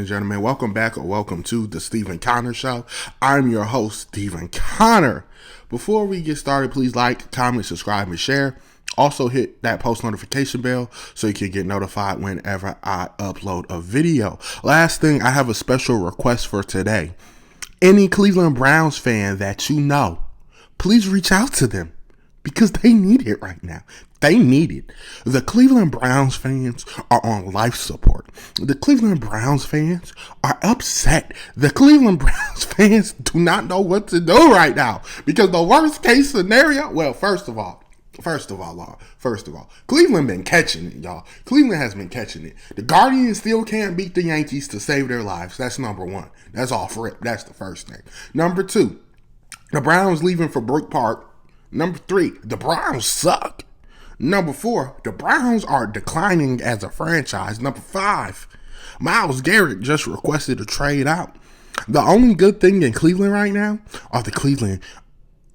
and gentlemen. Welcome back or welcome to the Stephen Connor Show. I'm your host, Stephen Connor. Before we get started, please like, comment, subscribe, and share. Also hit that post notification bell so you can get notified whenever I upload a video. Last thing, I have a special request for today. Any Cleveland Browns fan that you know, please reach out to them because they need it right now. They need it. The Cleveland Browns fans are on life support. The Cleveland Browns fans are upset. The Cleveland Browns fans do not know what to do right now because the worst case scenario, well, first of all, Cleveland been catching it, y'all. Cleveland has been catching it. The Guardians still can't beat the Yankees to save their lives. That's number one. That's off rip. That's the first thing. Number two, the Browns leaving for Brook Park. Number three, the Browns suck. Number four, the Browns are declining as a franchise. Number five, Myles Garrett just requested a trade out. The only good thing in Cleveland right now are the Cleveland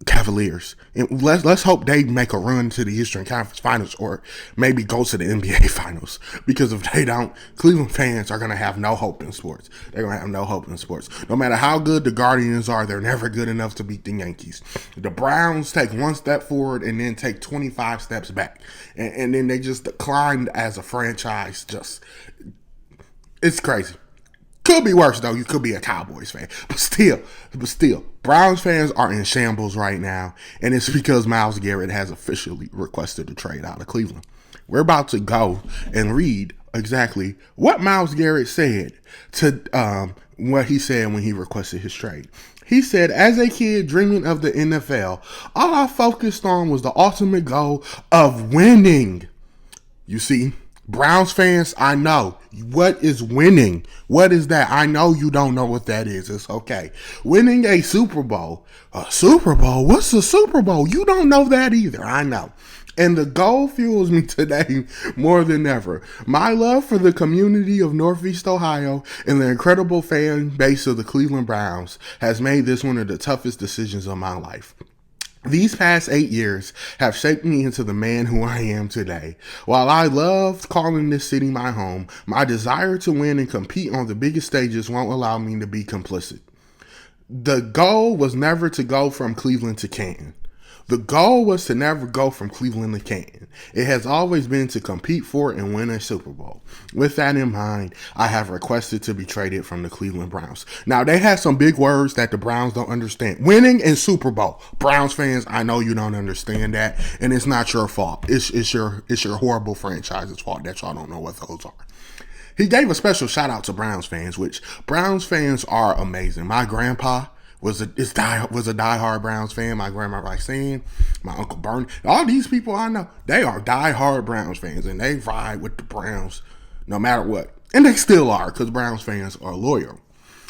Cavaliers. And let's hope they make a run to the Eastern Conference Finals or maybe go to the NBA Finals. Because if they don't, Cleveland fans are going to have no hope in sports. They're going to have no hope in sports. No matter how good the Guardians are, they're never good enough to beat the Yankees. The Browns take one step forward and then take 25 steps back. And then they just declined as a franchise. It's crazy. Could be worse, though. You could be a Cowboys fan. But still, Browns fans are in shambles right now, and it's because Myles Garrett has officially requested a trade out of Cleveland. We're about to go and read exactly what Myles Garrett said to what he said when he requested his trade. He said, as a kid dreaming of the NFL, all I focused on was the ultimate goal of winning. You see? Browns fans, I know. What is winning? What is that? I know you don't know what that is. It's okay. Winning a Super Bowl. A Super Bowl? What's a Super Bowl? You don't know that either. I know. And the goal fuels me today more than ever. My love for the community of Northeast Ohio and the incredible fan base of the Cleveland Browns has made this one of the toughest decisions of my life. These past 8 years have shaped me into the man who I am today. While I love calling this city my home, my desire to win and compete on the biggest stages won't allow me to be complicit. The goal was never to go from Cleveland to Canton. The goal was to never go from Cleveland to Canton. It has always been to compete for and win a Super Bowl. With that in mind, I have requested to be traded from the Cleveland Browns. Now, they have some big words that the Browns don't understand. Winning and Super Bowl. Browns fans, I know you don't understand that, and it's not your fault. It's your horrible franchise's fault that y'all don't know what those are. He gave a special shout out to Browns fans, which Browns fans are amazing. My grandpa was a diehard Browns fan. My grandma Roxanne, my Uncle Bernie, all these people I know, they are diehard Browns fans, and they ride with the Browns no matter what. And they still are, because Browns fans are loyal.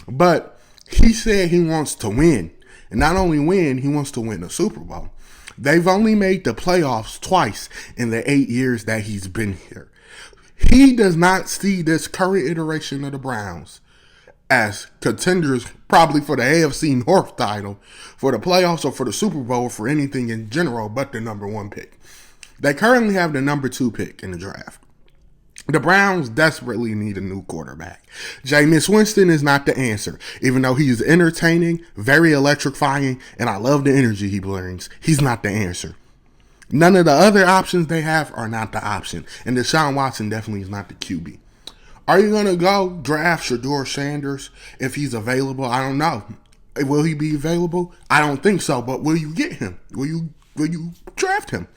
But he said he wants to win. And not only win, he wants to win the Super Bowl. They've only made the playoffs twice in the 8 years that he's been here. He does not see this current iteration of the Browns as contenders probably for the AFC North title, for the playoffs, or for the Super Bowl, for anything in general but the number one pick. They currently have the number 2 pick in the draft. The Browns desperately need a new quarterback. Jameis Winston is not the answer. Even though he is entertaining, very electrifying, and I love the energy he brings, he's not the answer. None of the other options they have are not the option. And Deshaun Watson definitely is not the QB. Are you going to go draft Shedeur Sanders if he's available? I don't know. Will he be available? I don't think so, but will you get him? Will you draft him?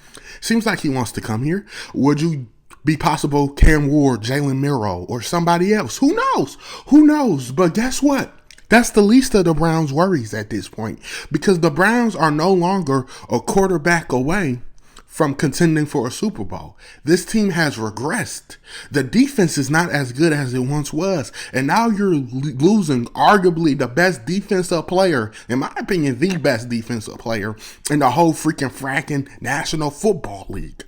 Seems like he wants to come here. Would you be possible Cam Ward, Jalen Miro, or somebody else? Who knows? Who knows? But guess what? That's the least of the Browns' worries at this point, because the Browns are no longer a quarterback away from contending for a Super Bowl. This team has regressed. The defense is not as good as it once was. And now you're losing arguably the best defensive player, in my opinion, the best defensive player in the whole fracking National Football League.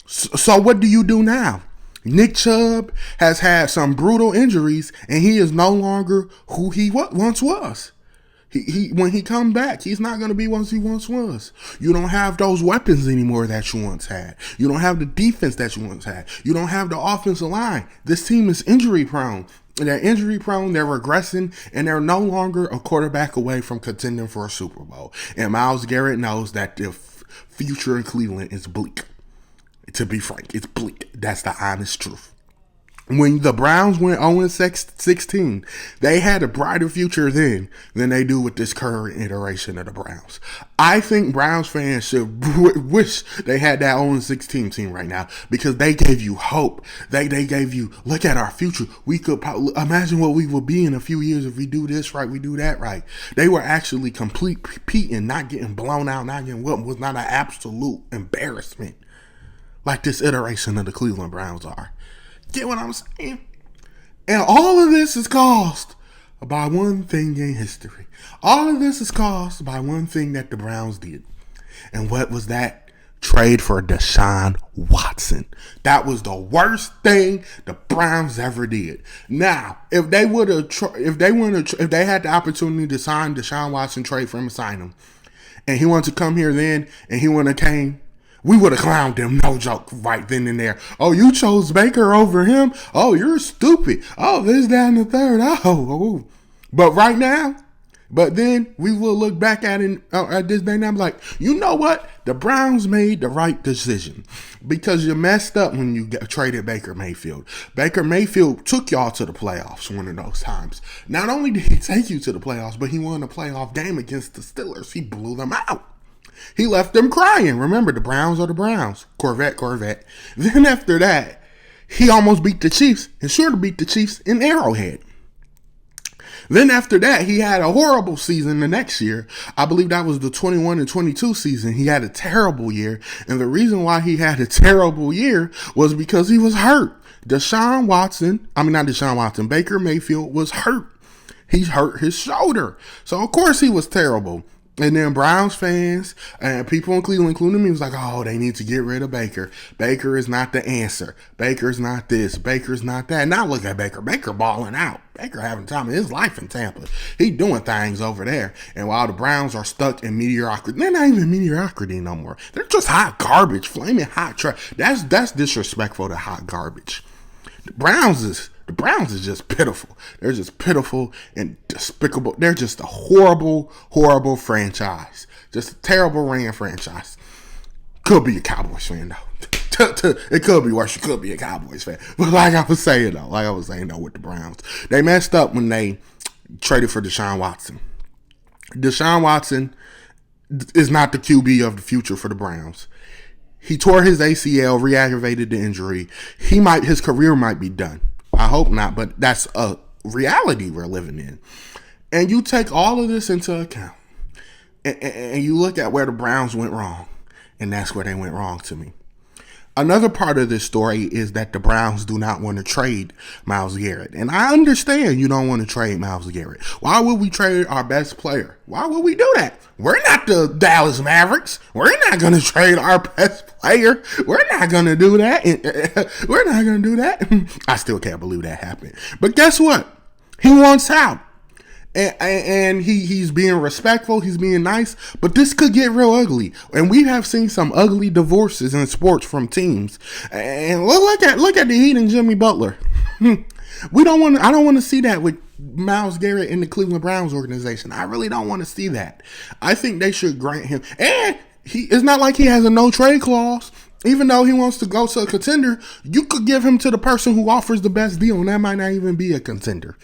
So what do you do now? Nick Chubb has had some brutal injuries, and he is no longer who he once was. When he come back, he's not going to be what he once was. You don't have those weapons anymore that you once had. You don't have the defense that you once had. You don't have the offensive line. This team is injury prone. They're injury prone, they're regressing, and they're no longer a quarterback away from contending for a Super Bowl. And Myles Garrett knows that the future in Cleveland is bleak. To be frank, it's bleak. That's the honest truth. When the Browns went 0-16, they had a brighter future then than they do with this current iteration of the Browns. I think Browns fans should wish they had that 0-16 team right now because they gave you hope. They gave you, look at our future. We could imagine what we will be in a few years if we do this right, we do that right. They were actually competing, not getting blown out, not getting what was not an absolute embarrassment like this iteration of the Cleveland Browns are. Get what I'm saying? And all of this is caused by one thing in history. All of this is caused by one thing that the Browns did. And what was that? Trade for Deshaun Watson. That was the worst thing the Browns ever did. Now, if they had the opportunity to sign Deshaun Watson, trade for him, and sign him, and he wanted to come here then, and he wouldn't have came, we would have clowned him, no joke, right then and there. Oh, you chose Baker over him? Oh, you're stupid. Oh, this, that, and the third. Oh. But right now, but then we will look back at it at this day and I'm like, you know what? The Browns made the right decision because you messed up when you traded Baker Mayfield. Baker Mayfield took y'all to the playoffs one of those times. Not only did he take you to the playoffs, but he won a playoff game against the Steelers. He blew them out. He left them crying. Remember, the Browns are the Browns. Corvette. Then after that, he almost beat the Chiefs and sure to beat the Chiefs in Arrowhead. Then after that, he had a horrible season the next year. I believe that was the 21-22 season. He had a terrible year. And the reason why he had a terrible year was because he was hurt. Baker Mayfield was hurt. He hurt his shoulder. So, of course, he was terrible. And then Browns fans and people in Cleveland, including me, was like, oh, they need to get rid of Baker. Baker is not the answer. Baker's not this. Baker's not that. Now look at Baker. Baker balling out. Baker having time of his life in Tampa. He doing things over there. And while the Browns are stuck in mediocrity, they're not even mediocrity no more. They're just hot garbage, flaming hot trash. That's disrespectful to hot garbage. The Browns is just pitiful. They're just pitiful and despicable. They're just a horrible, horrible franchise. Just a terrible ran franchise. Could be a Cowboys fan, though. It could be worse. You could be a Cowboys fan. But like I was saying, though, with the Browns, they messed up when they traded for Deshaun Watson. Deshaun Watson is not the QB of the future for the Browns. He tore his ACL, re-aggravated the injury. His career might be done. I hope not, but that's a reality we're living in. And you take all of this into account, and you look at where the Browns went wrong, and that's where they went wrong to me. Another part of this story is that the Browns do not want to trade Myles Garrett. And I understand you don't want to trade Myles Garrett. Why would we trade our best player? Why would we do that? We're not the Dallas Mavericks. We're not going to trade our best player. We're not going to do that. We're not going to do that. I still can't believe that happened. But guess what? He wants out. And he's being respectful, he's being nice, but this could get real ugly. And we have seen some ugly divorces in sports from teams. And look at the Heat and Jimmy Butler. I don't want to see that with Myles Garrett in the Cleveland Browns organization. I really don't want to see that. I think they should grant him. And it's not like he has a no trade clause. Even though he wants to go to a contender, you could give him to the person who offers the best deal, and that might not even be a contender.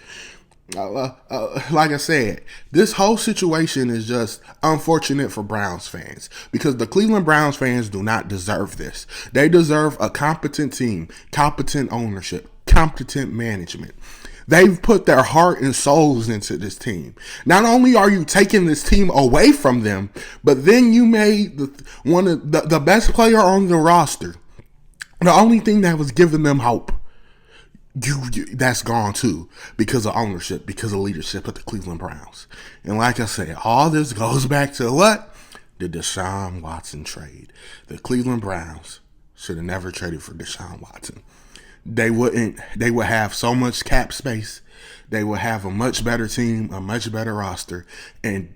Like I said, this whole situation is just unfortunate for Browns fans because the Cleveland Browns fans do not deserve this. They deserve a competent team, competent ownership, competent management. They've put their heart and souls into this team. Not only are you taking this team away from them, but then you made one of the best player on the roster the only thing that was giving them hope. That's gone too because of ownership, because of leadership at the Cleveland Browns. And like I said, all this goes back to what? The Deshaun Watson trade. The Cleveland Browns should have never traded for Deshaun Watson. They would have so much cap space. They would have a much better team, a much better roster, and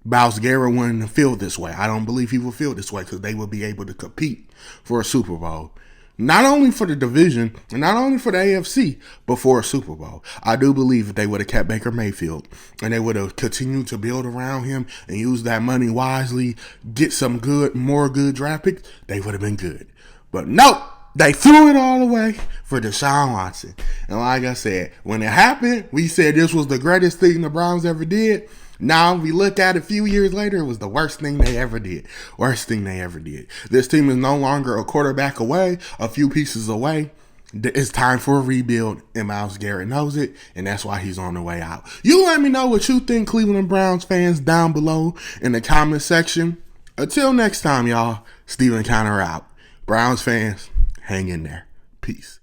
Myles Garrett wouldn't feel this way. I don't believe he will feel this way because they will be able to compete for a Super Bowl. not only for the division and not only for the AFC, but for a Super Bowl. I do believe if they would have kept Baker Mayfield and they would have continued to build around him and use that money wisely, get some more good draft picks, they would have been good. But nope, they threw it all away for Deshaun Watson. And like I said, when it happened, we said this was the greatest thing the Browns ever did. Now we look at it a few years later, it was the worst thing they ever did. Worst thing they ever did. This team is no longer a quarterback away, a few pieces away. It's time for a rebuild, and Myles Garrett knows it, and that's why he's on the way out. You let me know what you think, Cleveland Browns fans, down below in the comment section. Until next time, y'all, Steven Counter out. Browns fans, hang in there. Peace.